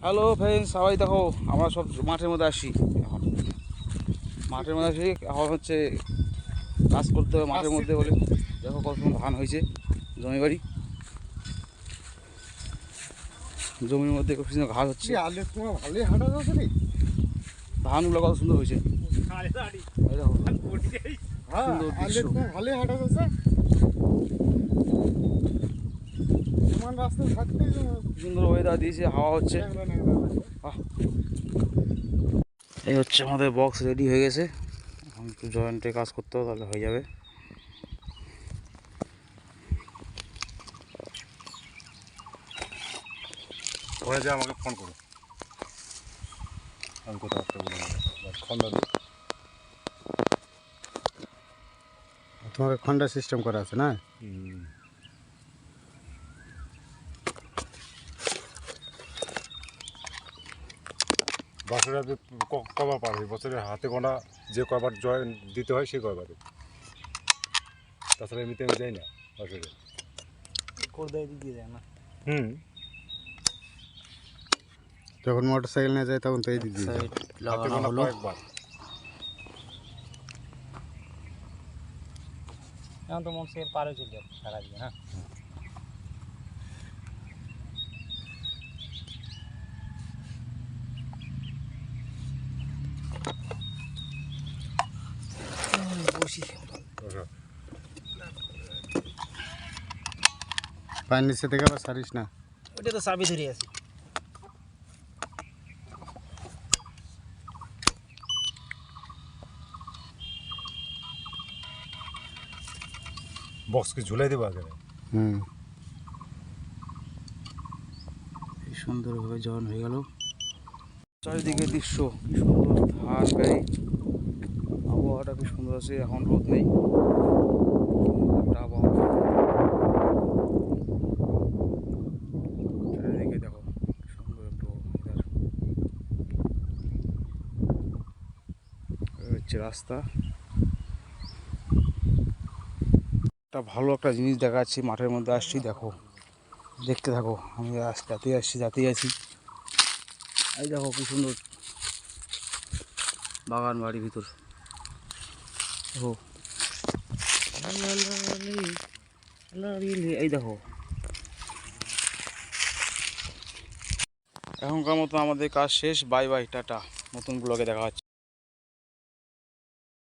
Hello friends, সবাই দেখো আমরা সব মাঠের মধ্যে আসি। এখন মাঠের মধ্যে আসি, এখন হচ্ছে কাজ করতে হবে মাঠের মধ্যে বলে। দেখো কত সুন্দর ধান হয়েছে জমি বাড়ি, জমির মধ্যে খুব সুন্দর ঘাস হচ্ছে। ধানগুলো কত সুন্দর হয়েছে, সুন্দর ওয়েদার দিয়েছে, হাওয়া হচ্ছে। এই হচ্ছে আমাদের বক্স রেডি হয়ে গেছে, এখন একটু জয়েন্টে কাজ করতে হবে, তাহলে হয়ে যাবে। হয়ে যায় আমাকে ফোন করো, আমি কোথাও একটা খন্ডা দিই। তোমাকে খন্ডা সিস্টেম করা আছে না? বছরে কবার পার হয়, বছরে হাতে গোনা যে কবার জয়েন দিতে হয় সে কবারে, তাছাড়া এমনিতে আমি যাই না বছরে। দিয়ে যায় না। যখন মোটর সাইকেল নিয়ে যায় তখন তো এই দিক দিয়ে যায়। হাতে গোনা কয়েকবার। এখন তো মন সে পারে চলে যাবে সারা দিন। হ্যাঁ, পায়ের নিচে থেকে আবার সারিস না। ওটা তো চাবি ধরে আছে। বক্সকে ঝুলাই দেবো আগে। এই সুন্দরভাবে জয়েন হয়ে গেল। চারিদিকে দৃশ্য কি সুন্দর, ধান গাড়ি, আবহাওয়াটা কি সুন্দর আছে, এখন রোদ নেই, একটা আবহাওয়া। চারিদিকে দেখো সুন্দর একটু হচ্ছে রাস্তা। একটা ভালো একটা জিনিস দেখাচ্ছি, মাঠের মধ্যে আসছি, দেখো দেখতে থাকো। আমি যাতেই আছি। এই দেখো কি সুন্দর বাগান বাড়ির ভিতর। এই দেখো, এখনকার মতো আমাদের কাজ শেষ। বাই বাই, টাটা, নতুন ব্লগে দেখা হচ্ছে।